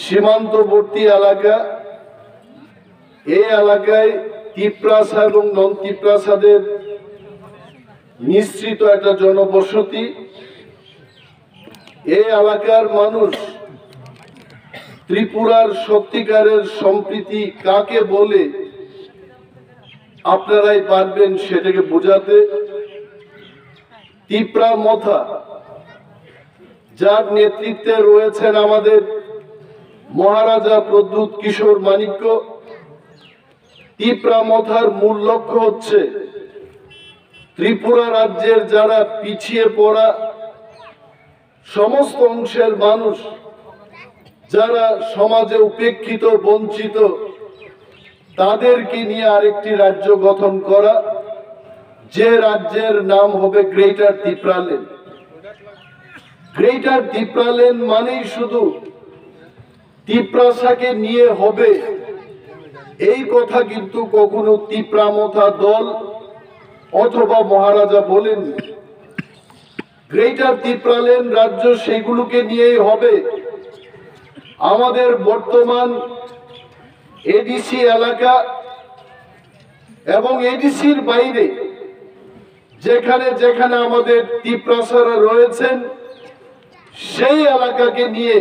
সীমান্তবর্তী এলাকা। এই এলাকায় তিপ্রাসা এবং নন তিপ্রাসাদের মিশ্রিত একটা জনবসতি। এই এলাকার মানুষ ত্রিপুরার সত্যিকারের সম্প্রীতি কাকে বলে আপনারাই পারবেন সেটাকে বোঝাতে। তিপ্রা মথা, যার নেতৃত্বে রয়েছেন আমাদের মহারাজা প্রদ্যুৎ কিশোর মাণিক্য। তিপ্রা মথার মূল লক্ষ্য হচ্ছে ত্রিপুরা রাজ্যের যারা পিছিয়ে পড়া সমস্ত অংশের মানুষ, যারা সমাজে উপেক্ষিত বঞ্চিত, তাদেরকে নিয়ে আরেকটি রাজ্য গঠন করা, যে রাজ্যের নাম হবে গ্রেটার তিপ্রাল্যান্ড। গ্রেটার তিপ্রাল্যান্ড মানেই শুধু তিপ্রাসাকে নিয়ে হবে এই কথা কিন্তু কখনো তিপ্রামথা দল অথবা মহারাজা বলেন। গ্রেটার তিপ্রাল্যান্ড রাজ্য সেগুলোকে নিয়েই হবে। আমাদের বর্তমান এডিসি এলাকা এবং এডিসির বাইরে যেখানে যেখানে আমাদের তিপ্রাসারা রয়েছেন সেই এলাকাকে নিয়ে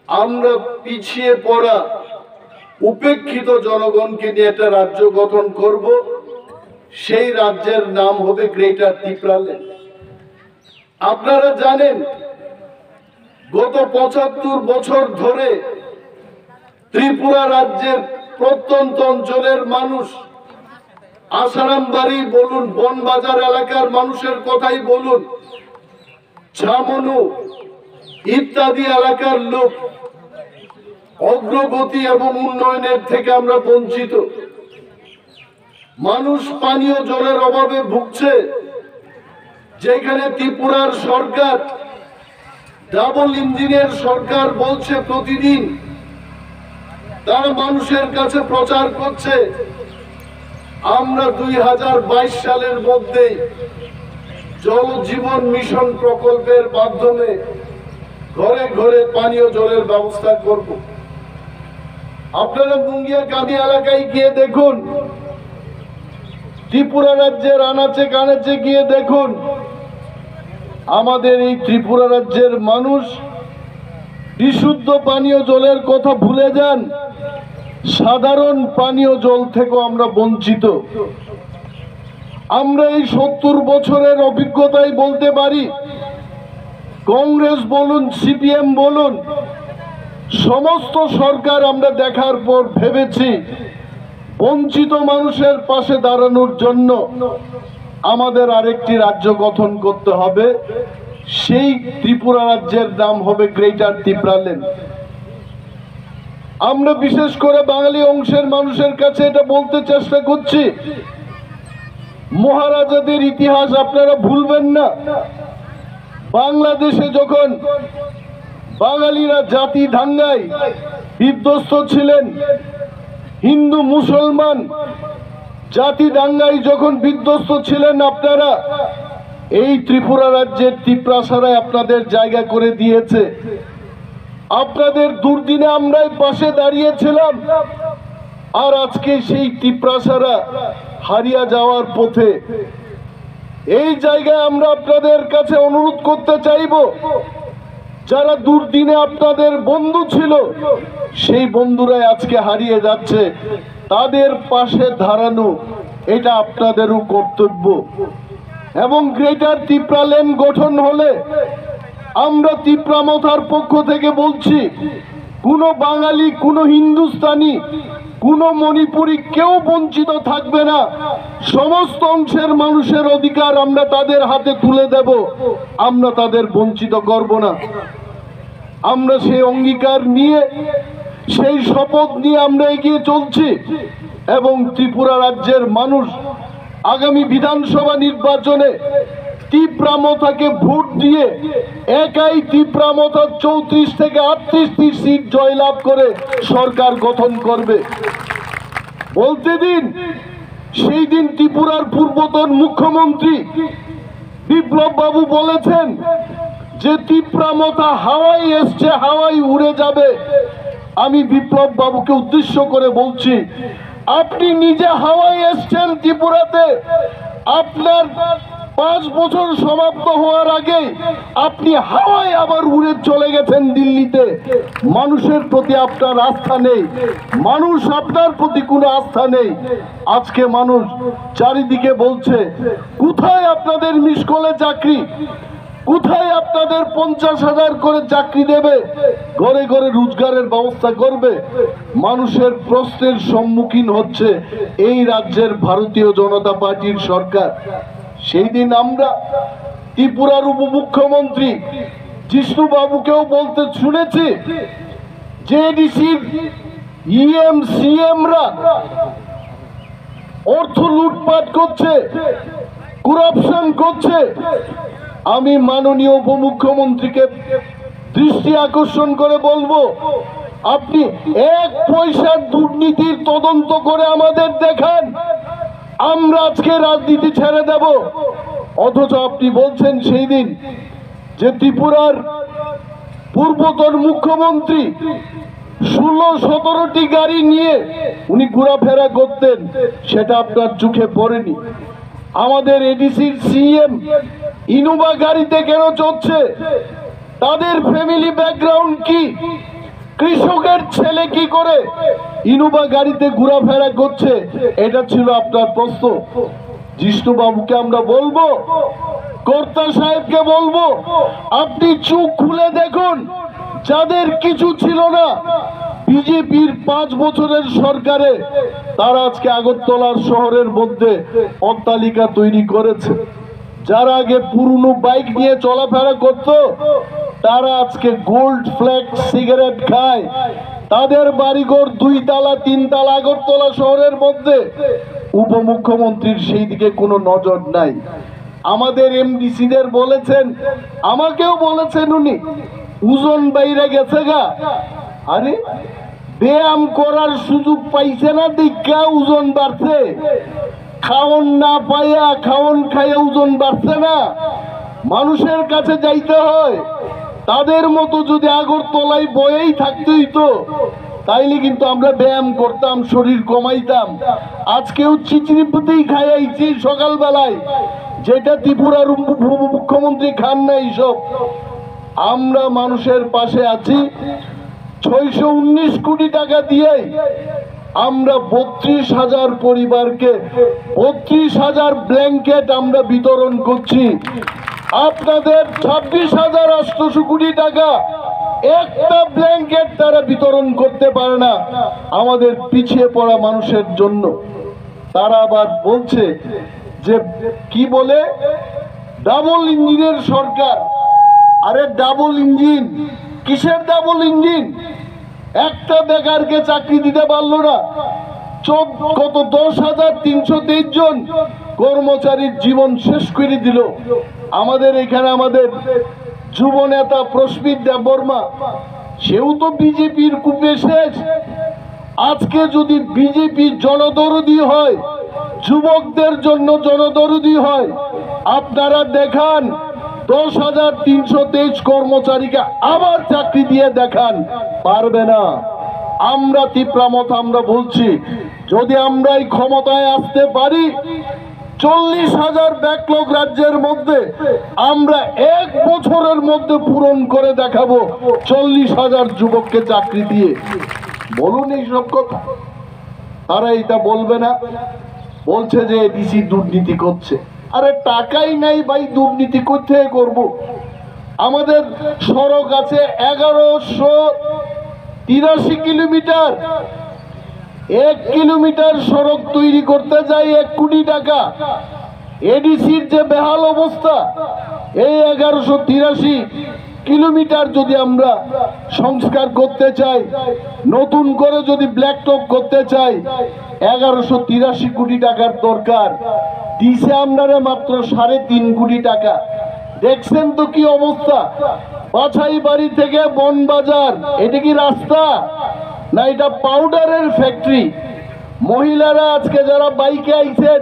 আমরা পিছিয়ে পড়া উপেক্ষিত জনগণকে নিয়ে একটা রাজ্য গঠন করব। সেই রাজ্যের নাম হবে গ্রেটার তিপ্রাল্যান্ড। আপনারা জানেন গত ৭৫ বছর ধরে ত্রিপুরা রাজ্যের প্রত্যন্ত অঞ্চলের মানুষ, আসারামবাড়ি বলুন, বনবাজার এলাকার মানুষের কথাই বলুন, ছামনু ইত্যাদি এলাকার লোক অগ্রগতি এবং উন্নয়নের থেকে আমরা বঞ্চিত। মানুষ পানীয় জলের অভাবে ভুগছে, যেখানে ত্রিপুরার সরকার ডাবল ইঞ্জিনের সরকার বলছে প্রতিদিন তারা মানুষের কাছে প্রচার করছে আমরা ২০২২ সালের মধ্যে জল জীবন মিশন প্রকল্পের মাধ্যমে ঘরে ঘরে পানীয় জলের ব্যবস্থা করব। আপনারা মুঙ্গিয়া কাঁদি এলাকায় গিয়ে দেখুন, ত্রিপুরা রাজ্যের আনাচে কানাচে গিয়ে দেখুন, আমাদের এই ত্রিপুরা রাজ্যের মানুষ বিশুদ্ধ পানীয় জলের কথা ভুলে যান। সাধারণ পানীয় জল থেকেও আমরা বঞ্চিত। আমরা এই ৭০ বছরের অভিজ্ঞতায় বলতে পারি, কংগ্রেস বলুন, সিপিএম বলুন, সমস্ত সরকার আমরা দেখার পর ভেবেছি বঞ্চিত মানুষের পাশে দাঁড়ানোর জন্য আমাদের আরেকটি রাজ্য গঠন করতে হবে। সেই ত্রিপুরা রাজ্যের নাম হবে গ্রেটার তিপ্রাল্যান্ড। আমরা বিশেষ করে বাঙালি অংশের মানুষের কাছে এটা বলতে চেষ্টা করছি, মহারাজাদের ইতিহাস আপনারা ভুলবেন না। বাংলাদেশে যখন বাঙালিরা জাতি দাঙ্গায় বিধ্বস্ত ছিলেন, হিন্দু মুসলমান জাতি দাঙ্গায় যখন বিধ্বস্ত ছিলেন, আপনারা এই ত্রিপুরা রাজ্যের তিপ্রাসারায় আপনাদের জায়গা করে দিয়েছে। আপনাদের দুর্দিনে আমরাই পাশে দাঁড়িয়েছিলাম, আর আজকে সেই তিপ্রাসারা হারিয়ে যাওয়ার পথে। এই জায়গায় আমরা আপনাদের কাছে অনুরোধ করতে চাইব, যারা দুর্দিনে আপনাদের বন্ধু ছিল সেই বন্ধুরাই আজকে হারিয়ে যাচ্ছে, তাদের পাশে দাঁড়ানো এটা আপনাদেরও কর্তব্য। এবং গ্রেটার তিপ্রাল্যান্ড গঠন হলে আমরা তিপ্রামথার পক্ষ থেকে বলছি, কোনো বাঙালি, কোনো হিন্দুস্তানি, কোনো মণিপুরি কেউ বঞ্চিত থাকবে না। সমস্ত অংশের মানুষের অধিকার আমরা তাদের হাতে তুলে দেব, আমরা তাদের বঞ্চিত করব না। আমরা সেই অঙ্গীকার নিয়ে, সেই শপথ নিয়ে আমরা এগিয়ে চলছি। এবং ত্রিপুরা রাজ্যের মানুষ আগামী বিধানসভা নির্বাচনে তিপ্রামথাকে ভোট দিয়ে একাই তিপ্রামথা ৩৪ থেকে ৩৮টি সিট জয়লাভ করে সরকার গঠন করবে। বলতে দিন, সেই দিন ত্রিপুরার পূর্বতন মুখ্যমন্ত্রী বিপ্লব বাবু বলেছেন যে তীব্রমতা হাওয়ায় এসছে, হাওয়ায় উড়ে যাবে। আমি বিপ্লব বাবুকে উদ্দেশ্য করে বলছি, আপনি নিজে হাওয়ায় এসছেন ত্রিপুরাতে। আপনার 5 বছর সমাপ্ত হওয়ার আগে আপনি হাওয়ায় আবার উড়ে চলে গেছেন দিল্লিতে। মানুষের প্রতি আপনার আস্থা নেই, মানুষ আপনার প্রতি কোনো আস্থা নেই। আজকে মানুষ চারিদিকে বলছে, কোথায় আপনাদের মিসকলে চাকরি, কোথায় আপনাদের 50,000 করে চাকরি দেবে, ঘরে ঘরে রোজগারের ব্যবস্থা করবে। মানুষের প্রশ্নের সম্মুখীন হচ্ছে এই রাজ্যের ভারতীয় জনতা পার্টির সরকার। সেই দিন আমরা ত্রিপুরার উপমুখ্যমন্ত্রী জিষ্ণু বাবুকেও বলতে শুনেছি, জেডিসির ইএম সিএমরা অর্থ লুটপাট করছে, করাপশন করছে। আমি মাননীয় উপমুখ্যমন্ত্রীকে দৃষ্টি আকর্ষণ করে বলবো, আপনি 1 পয়সার দুর্নীতির তদন্ত করে আমাদের দেখান, আমরা আজকে রাজনীতি ছেড়ে দেব। অথচ আপনি বলছেন সেই দিন যে ত্রিপুরার পূর্বতন মুখ্যমন্ত্রী 16-17টি গাড়ি নিয়ে উনি ঘোরাফেরা করতেন, সেটা আপনার চোখে পড়েনি। আমাদের এডিসির সিএম ইনোভা গাড়িতে কেন চলছে? তাদের ফ্যামিলি ব্যাকগ্রাউন্ড কি? কৃষকের ছেলে কি করে ইনোভা গাড়িতে ঘোরাফেরা করছে? এটা ছিল আপনার প্রশ্ন। জিষ্ণু বাবুকে আমরা বলবো, কর্তা সাহেবকে বলবো, আপনি চোখ খুলে দেখুন, যাদের কিছু ছিল না বিজেপির 5 বছরের সরকারে, তারা আজকে আগরতলার শহরের মধ্যে অট্টালিকা তৈরি করেছে। যারা আগে পুরনো বাইক নিয়ে চলাফেরা করত, তারা আজকে গোল্ড ফ্ল্যাগ সিগারেট খায়। তাদের বাড়িঘর 2 তালা 3 তালা আগরতলা শহরের মধ্যে। উপমুখ্যমন্ত্রীর সেই দিকে কোনো নজর নাই। আমাদের এমডিসিদের বলেছেন, আমাকেও বলেছেন উনি, ওজন বাইরে গেছে গা। আরে ব্যায়াম করার সুযোগ পাইছে না দীক্ষা ওজন বাড়ছে, খাওন না পাইয়া খাওন খাইয়া ওজন বাড়ছে না। মানুষের কাছে যাইতে হয়। তাদের মতো যদি আগরতলায় বয়েই থাকতে হইতো, তাইলে কিন্তু আমরা ব্যায়াম করতাম, শরীর কমাইতাম। আজকেও চিচিরিপুতেই খাইয়াইছি সকালবেলায়, যেটা ত্রিপুরার মুখ্যমন্ত্রী খান না। এইসব আমরা মানুষের পাশে আছি। 619 কোটি টাকা দিয়ে আমরা 32,000 পরিবারকে 32,000 ব্ল্যাঙ্কেট আমরা বিতরণ করছি। আপনাদের 26,800 কোটি টাকা একটা ব্ল্যাঙ্কেট তারা বিতরণ করতে পারে না আমাদের পিছিয়ে পড়া মানুষের জন্য। তারা আবার বলছে যে কি বলে, ডাবল ইঞ্জিনের সরকার। আরে ডাবল ইঞ্জিন কিসের? ডাবল ইঞ্জিন একটা বেকারকে চাকরি দিতে পারলো না। কত 10,323 জন কর্মচারীর জীবন শেষ করে দিল। আমাদের এখানে আমাদের যুব নেতা প্রস্মিত দেববর্মা, সেও তো বিজেপির কূপে শেষ। আজকে যদি বিজেপি জনদরদি হয়, যুবকদের জন্য জনদরদি হয়, আপনারা দেখান 10,323 কর্মচারীকে আবার চাকরি দিয়ে দেখান। পারবে না। আমরা তীব্রমত আমরা বলছি, যদি আমরা এই ক্ষমতায় আসতে পারি, 40,000 ব্যাকলগ রাজ্যের মধ্যে আমরা 1 বছরের মধ্যে পূরণ করে দেখাবো 40,000 যুবককে চাকরি দিয়ে। বলুন এইসব কথা। তারা এটা বলবে না, বলছে যে এডিসি দুর্নীতি করছে। আরে টাকাই নাই ভাই, দুর্নীতি কোথায় করব? আমাদের সড়ক আছে 1183 কিলোমিটার। 1 কিলোমিটার সড়ক তৈরি করতে যাই 1 কোটি টাকা। এডিসির যে বেহাল অবস্থা, এই 1183 কিলোমিটার যদি আমরা সংস্কার করতে চাই, নতুন করে যদি ব্ল্যাক টপ করতে চাই, 1183 কোটি টাকার দরকার। দিছে আপনারা মাত্র 3.5 কোটি টাকা। দেখছেন তো কি অবস্থা? বাছাই বাড়ি থেকে বনবাজার, এটা কি রাস্তা না এটা পাউডারের ফ্যাক্টরি? মহিলারা আজকে যারা বাইকে আইছেন,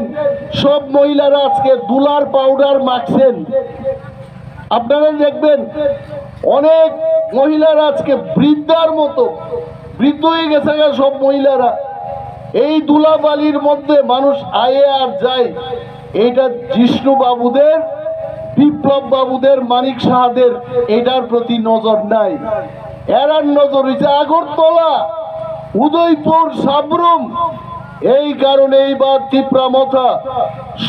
সব মহিলারা আজকে দুলার পাউডার মাখছেন। আপনারা দেখবেন অনেক মহিলারা আজকে বৃদ্ধার মতো বৃদ্ধ হয়ে গেছে সব মহিলারা। এই ধুলাবালির মধ্যে মানুষ আয়ে আর যায়। এইটা জিষ্ণু বাবুদের, বিপ্লব বাবুদের, মানিক সাহাদের এটার প্রতি নজর নাই। এরার নজর হয়েছে আগরতলা, উদয়পুর, সাবরুম। এই কারণে এইবার তিপ্রামথা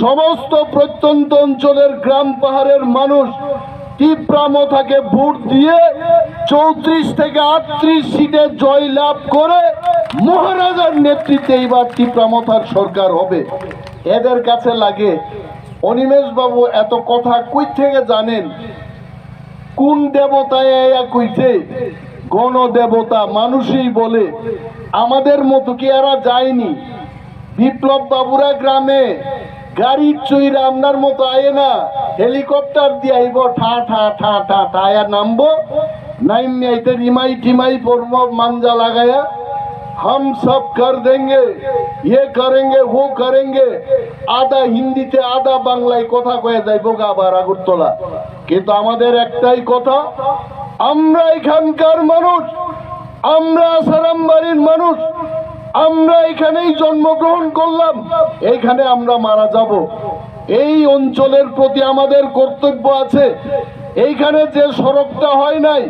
সমস্ত প্রত্যন্ত অঞ্চলের গ্রাম পাহাড়ের মানুষ তিপ্রামথাকে ভোট দিয়ে 34 থেকে 38 সিটে জয় লাভ করে মহারাজার নেতৃত্বে এইবার তিপ্রামথার সরকার হবে। এদের কাছে লাগে অনিমেষ বাবু এত কথা কই থেকে জানেন? কোন দেবতায় কইছে? গণদেবতা মানুষই বলে। আমাদের মতো কি এরা যায়নি? বিপ্লব বাবুরা গ্রামে গাড়ি চইরা আপনার মতো আয়ে না, হেলিকপ্টার দিয়ে আইব, ঠা ঠা ঠা ঠা ঠা নামবো, নাইমে আইতে রিমাই টিমাই পড়বো মাঞ্জা লাগায়া, हम सब कर देंगे, ये करेंगे, वो करेंगे। আধা হিন্দিতে আধা বাংলায় কথা কয়ে যাইব আবার আগরতলা। কিন্তু আমাদের একটাই কথা, আমরা এখানকার মানুষ, আমরা আসারাম বাড়ির মানুষ, আমরা এখানেই জন্মগ্রহণ করলাম, এইখানে আমরা মারা যাব। এই অঞ্চলের প্রতি আমাদের কর্তব্য আছে। এইখানে যে সড়কটা হয় নাই,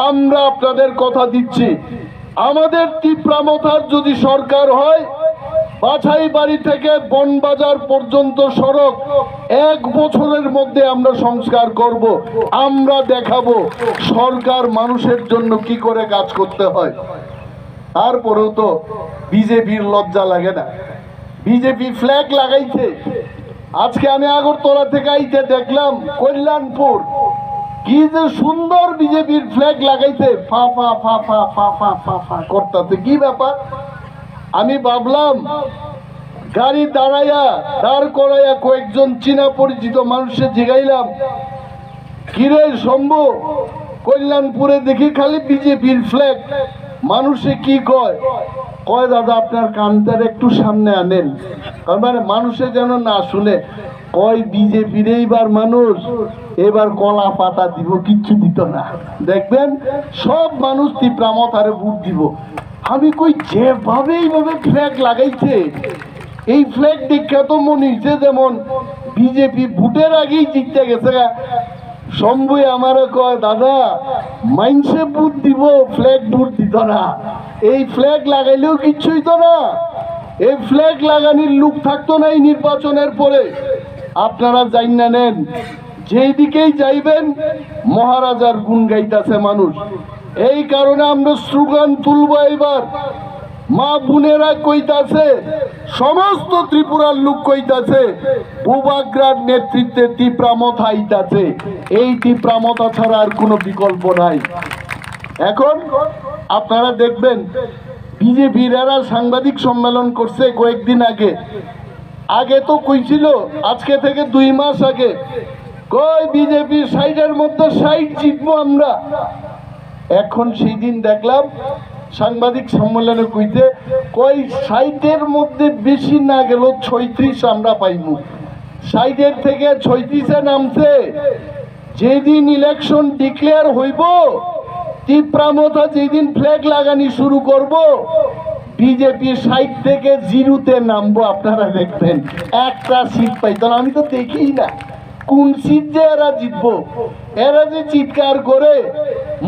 আমরা আপনাদের কথা দিচ্ছি, আমাদের তিপ্রামথার যদি সরকার হয়, বাছাই বাড়ি থেকে বনবাজার পর্যন্ত সড়ক 1 বছরের মধ্যে আমরা সংস্কার করব। আমরা দেখাবো সরকার মানুষের জন্য কি করে কাজ করতে হয়। তারপরেও তো বিজেপির লজ্জা লাগে না? বিজেপি ফ্ল্যাগ লাগাইছে। আজকে আমি আগরতলা থেকে আইতে দেখলাম কল্যাণপুর, কি যে সুন্দর বিজেপির ফ্ল্যাগ লাগাইছে, ফা ফা ফা ফা ফা ফা ফা ফা করতেছে। কি ব্যাপার? আমি ভাবলাম গাড়ি দাঁড় করাইয়া কয়েকজন চীনা পরিচিত মানুষে জিগাইলাম, কিরে শম্ভু, কল্যাণপুরে দেখি খালি বিজেপির ফ্ল্যাগ, মানুষে কি কয়? কয় দাদা আপনার কানটার একটু সামনে আনেন, তার মানে মানুষে যেন না শুনে। কয় বিজেপির এইবার মানুষ এবার কলা পাতা দিব, কিচ্ছু দিত না। দেখবেন সব মানুষ তিপ্রামথারে ভোট দিব। আমি কই যেভাবে এইভাবে ফ্ল্যাগ লাগাইছে, এই ফ্ল্যাগ দেখে তো মনে হচ্ছে যেমন বিজেপি ভোটের আগেই জিততে গেছে। শম্ভু আমারে কয় দাদা মাইনসে ভোট দিব, ফ্ল্যাগ ভোট দিত না। এই ফ্ল্যাগ লাগাইলেও কিচ্ছু হইতো না। এই ফ্ল্যাগ লাগানোর লোক থাকতো না এই নির্বাচনের পরে। আপনারা জাইনা নেন, যেই দিকেই যাইবেন মহারাজার গুণ গাইতেছে মানুষ। এই কারণে আমরা স্লোগান তুলবো এবার। মা বোনেরা কইতাছে, সমস্ত ত্রিপুরার লোক কইতাছে, বুবাগ্রার নেতৃত্বে তিপ্রামথা আইতাছে। এই তিপ্রামথা ছাড়া আর কোনো বিকল্প নাই। এখন আপনারা দেখবেন বিজেপির এরা সাংবাদিক সম্মেলন করছে কয়েকদিন আগে। আগে তো কইছিল আজকে থেকে 2 মাস আগে, কই বিজেপি 60-এর মধ্যে 60 জিতবো আমরা। এখন সেই দিন দেখলাম সাংবাদিক সম্মেলনে কইতে, কই 60-এর মধ্যে বেশি না গেল 36 আমরা পাইব। 60-এর থেকে 36-এ নামছে। যেদিন ইলেকশন ডিক্লেয়ার হইব, তিপ্রামথা যেদিন ফ্ল্যাগ লাগানি শুরু করব, বিজেপি 60 থেকে 0-তে নামবো। আপনারা দেখবেন একটা সিট পাইতো না। আমি তো দেখিই না কোন সিট যে এরা জিতবো। এরা যে চিৎকার করে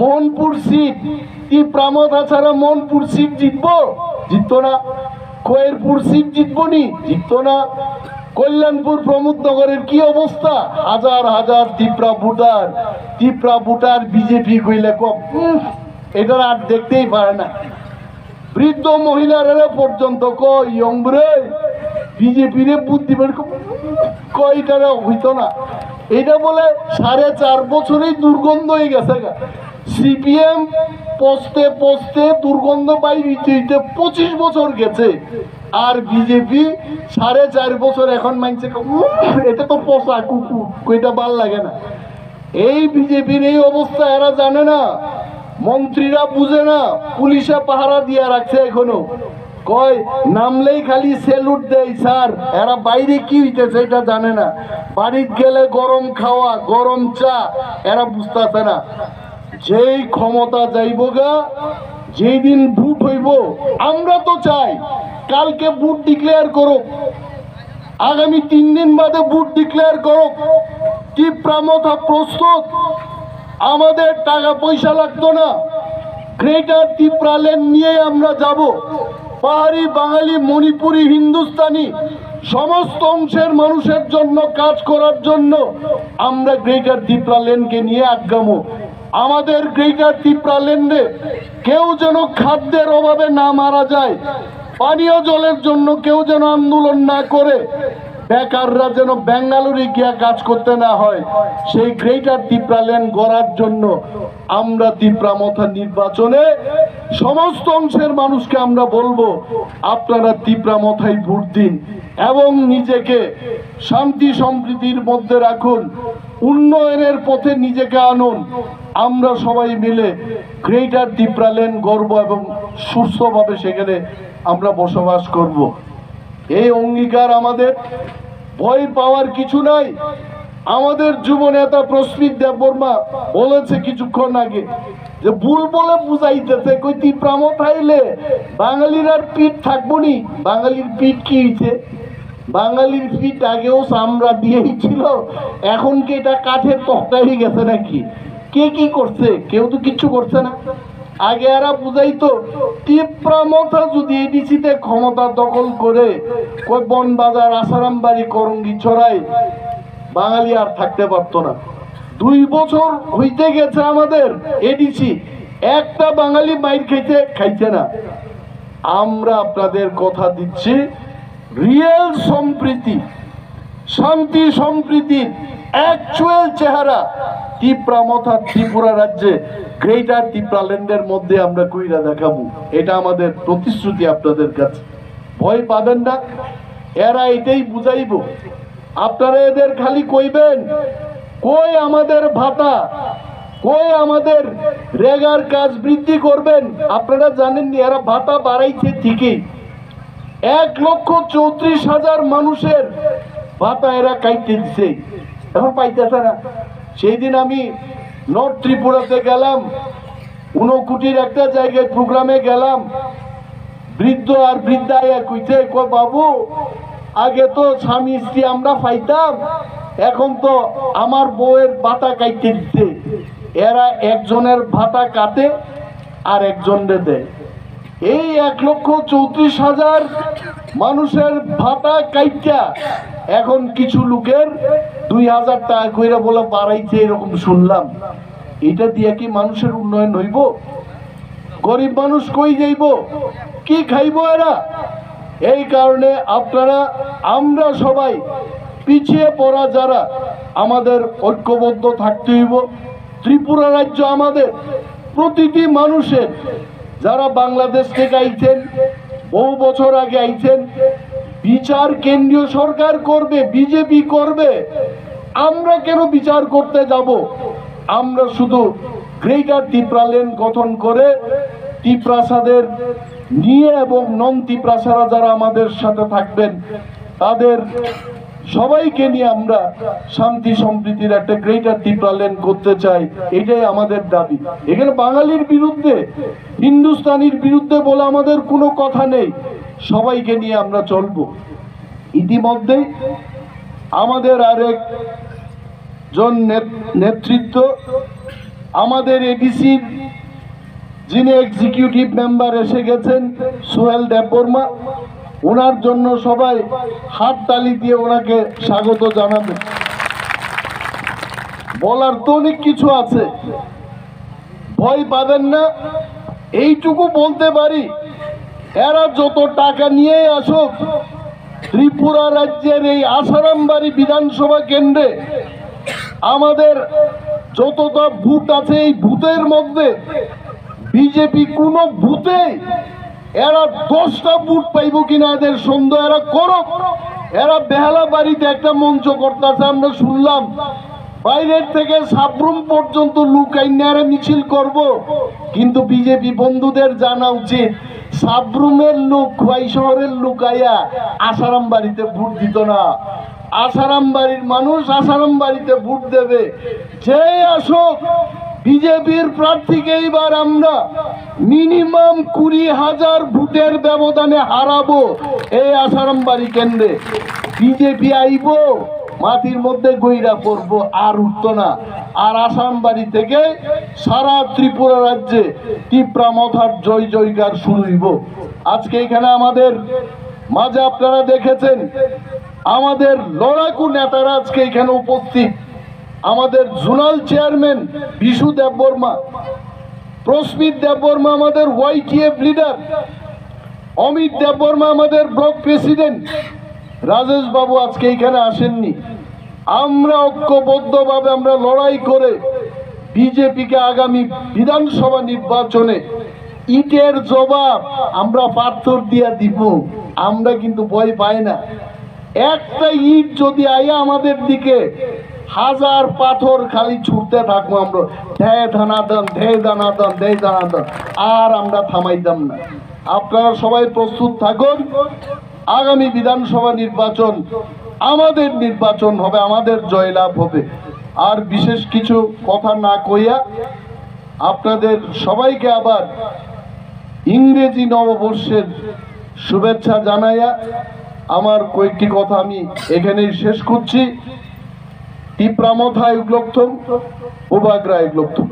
মোহনপুর সিট, তিপ্রামথা ছাড়া মোহনপুর সিট জিতবো, জিততো না। খয়েরপুর সিট জিতবো নি, জিততো না। কল্যাণপুর প্রমোদনগরের কি অবস্থা, হাজার হাজার তিপ্রা ভোটার বিজেপি কইলে কম, এটা আর দেখতেই পারে না। বৃদ্ধ মহিলারা পর্যন্ত কয় ইয়ংরে বিজেপির ভোট দিবেন, কয়টারা হইতো না। এটা বলে 4.5 বছরেই দুর্গন্ধ হয়ে গেছে। সিপিএম পোস্টে পোস্টে দুর্গন্ধ পাই হইতে 25 বছর গেছে। আর বিজেপি 4.5 বছর এখন মানছে এটা তো পোষা কুকুর, কইটা ভাল লাগে না। এই বিজেপির এই অবস্থা এরা জানে না, মন্ত্রীরা বুঝে না, পুলিশে পাহারা দিয়া রাখছে এখনো। কয় নামলেই খালি সেলুট দেয় স্যার, এরা বাইরে কি হইতেছে এটা জানে না, বাড়িতে গেলে গরম খাওয়া গরম চা এরা বুঝতেছে না। যেই ক্ষমতা যাইব গা, যেই দিন ভোট হইব, আমরা তো চাই কালকে ভোট ডিক্লেয়ার করো, আগামী 3 দিন বাদে ভোট ডিক্লেয়ার করো। তীব্রামথা প্রস্তুত, আমাদের টাকা পয়সা লাগতো না, গ্রেটার ত্রিপুরা লেন নিয়ে আমরা যাব। পাহাড়ি, বাঙালি, মণিপুরি, হিন্দুস্তানি সমস্ত অংশের মানুষের জন্য কাজ করার জন্য আমরা গ্রেটার ত্রিপুরা লেনকে নিয়ে আগামো। আমাদের গ্রেটার ত্রিপুরা লেনে কেউ যেন খাদ্যের অভাবে না মারা যায়, পানীয় জলের জন্য কেউ যেন আন্দোলন না করে, বেকাররা যেন বেঙ্গালুরু গিয়া কাজ করতে না হয়, সেই গ্রেটার ত্রিপুরা লেন গড়ার জন্য আমরা তীব্রামথা নির্বাচনে সমস্ত অংশের মানুষকে আমরা বলবো আপনারা তীব্রামথায় ভোট দিন এবং নিজেকে শান্তি সম্প্রীতির মধ্যে রাখুন, উন্নয়নের পথে নিজেকে আনুন। আমরা সবাই মিলে গ্রেটার ত্রিপুরা লেন গড়ব এবং সুস্থভাবে সেখানে আমরা বসবাস করব। এই অঙ্গীকার আমাদের, ভয় পাওয়ার কিছু নাই। আমাদের যুব নেতা প্রস্মিত দেববর্মা বলেছে কিছুক্ষণ আগে যে ভুল বলে বুঝাইতেছে, কই তীব্রামথাইলে বাঙালির আর পিঠ থাকবো নি। বাঙালির পিঠ কি হয়েছে? বাঙালির পিঠ আগেও চামড়া দিয়েই ছিল, এখন কি এটা কাঠের তক্তা হয়ে গেছে নাকি? কে কি করছে? কেউ তো কিচ্ছু করছে না। আগে এরা বুঝাইতো তীব্রামথা যদি এডিসিতে ক্ষমতা দখল করে কই বনবাজার, আসারামবাড়ি, করঙ্গি ছড়াই, বাঙালি আর থাকতে পারতো না। 2 বছর হইতে গেছে আমাদের এডিসি, একটা বাঙালি মাইর খাইছে না। আমরা আপনাদের কথা দিচ্ছি, রিয়েল সম্প্রীতি, শান্তি সম্প্রীতির অ্যাকচুয়াল চেহারা তীব্রামথা ত্রিপুরা রাজ্যে গ্রেটার ত্রিপুরা ল্যান্ডের মধ্যে আমরা কইরা দেখাবো। এটা আমাদের প্রতিশ্রুতি আপনাদের কাছে। ভয় পাবেন না, এরা এটাই বুঝাইব। আপনারা এদের খালি কইবেন কই আমাদের ভাতা, কই আমাদের রেগার কাজ বৃদ্ধি করবেন। আপনারা জানেননি এরা ভাতা বাড়াইছে ঠিকই, 1,34,000 মানুষের ভাতা এরা কাইতে দিছে, এখন পাইতেছে না। সেই দিন আমি নর্থ ত্রিপুরাতে গেলাম, 1 কোটির একটা জায়গায় প্রোগ্রামে গেলাম, বৃদ্ধ আর বৃদ্ধা কইছে, কই বাবু আগে তো স্বামী স্ত্রী আমরা পাইতাম, এখন তো আমার বউয়ের ভাতা কাইতে দিচ্ছে। এরা একজনের ভাতা কাটে আর একজনের দেয়। এই 1,34,000 মানুষের ভাতা কাইটা এখন কিছু লোকের 2,000 টাকা কইরা বলে বাড়াইছে, এরকম শুনলাম। এটা দিয়ে কি মানুষের উন্নয়ন হইব? গরিব মানুষ কই যাইব? কি খাইব এরা? এই কারণে আপনারা, আমরা সবাই পিছিয়ে পড়া যারা, আমাদের ঐক্যবদ্ধ থাকতে হইব। ত্রিপুরা রাজ্য আমাদের, প্রতিটি মানুষের, যারা বাংলাদেশ থেকে আইছেন, বহু বছর আগে আইছেন, বিচার কেন্দ্রীয় সরকার করবে, বিজেপি করবে, আমরা কেন বিচার করতে যাব? আমরা শুধু গ্রেটার ত্রিপুরা লেন গঠন করে ত্রিপ্রাসাদের নিয়ে এবং নন ত্রিপ্রাসারা যারা আমাদের সাথে থাকবেন তাদের সবাইকে নিয়ে আমরা শান্তি সম্প্রীতির একটা গ্রেটার ত্রিপুরা লেন করতে চাই। এটাই আমাদের দাবি। এখানে বাঙালির বিরুদ্ধে, হিন্দুস্তানির বিরুদ্ধে বলে আমাদের কোনো কথা নেই, সবাইকে নিয়ে আমরা চলবো। ইতিমধ্যে আমাদের আরেক জন নেতৃত্ব, আমাদের এডিসির যিনি এক্সিকিউটিভ মেম্বার এসে গেছেন, সোহেল দেববর্মা, ওনার জন্য সবাই হাততালি দিয়ে ওনাকে স্বাগত জানাবে। বলার তো অনেক কিছু আছে, ভয় পাবেন না। এইটুকু বলতে পারি, এরা যত টাকা নিয়ে আসুক, ত্রিপুরা রাজ্যের এই আসারামবাড়ি বিধানসভা কেন্দ্রে আমাদের যতটা ভূত আছে, এই ভূতের মধ্যে বিজেপি কোনো ভূতে এরা 10টা ভোট পাইব কিনা এদের সন্দেহ। এরা করুক, এরা বেহালা বাড়িতে একটা মঞ্চ করতেছে, আমরা শুনলাম বাইরের থেকে সাবরুম পর্যন্ত লুকাইনে এরা মিছিল করব। কিন্তু বিজেপি বন্ধুদের জানা উচিত, সাবরুমের লোক, খোয়াই শহরের লোক আইয়া আসারাম বাড়িতে ভোট দিত না। আসারাম বাড়ির মানুষ আসারাম বাড়িতে ভোট দেবে। যে আসুক, বিজেপির প্রার্থীকে এইবার আমরা মিনিমাম 20,000 ভোটের ব্যবধানে হারাবো এই আসারাম বাড়ি কেন্দ্রে। বিজেপি আইব, মাটির মধ্যে গইরা পড়বো, আর উঠতো না। আর আসাম বাড়ি থেকে সারা ত্রিপুরা রাজ্যে তীব্রা মথার জয় জয়কার শুরু হইব। আজকে এখানে আমাদের মাঝে আপনারা দেখেছেন আমাদের লড়াকু নেতারা আজকে এখানে উপস্থিত। আমাদের জোনাল চেয়ারম্যান বিশু দেববর্মা, প্রস্মিত দেববর্মা আমাদের ওয়াইটিএফ লিডার, অমিত দেববর্মা আমাদের ব্লক প্রেসিডেন্ট, রাজেশ বাবু আজকে এখানে আসেননি। আমরা ঐক্যবদ্ধভাবে আমরা লড়াই করে বিজেপিকে আগামী বিধানসভা নির্বাচনে ইটের জবাব আমরা পাথর দিয়া দিব। আমরা কিন্তু ভয় পাই না। একটা ইট যদি আয়া আমাদের দিকে, 1000 পাথর খালি ছুটতে থাকবো আমরা, ধে দানাদন ধে দানাদন ধে দানাদন, আর আমরা থামাইতাম না। আপনারা সবাই প্রস্তুত থাকুন। আগামী বিধানসভা নির্বাচন আমাদের নির্বাচন হবে, আমাদের জয়লাভ হবে। আর বিশেষ কিছু কথা না কইয়া আপনাদের সবাইকে আবার ইংরেজি নববর্ষের শুভেচ্ছা জানাইয়া আমার কয়েকটি কথা আমি এখানেই শেষ করছি। তীব্রামথায় গ্লোক্থম, উবাগ্রায় গ্লোক্থম।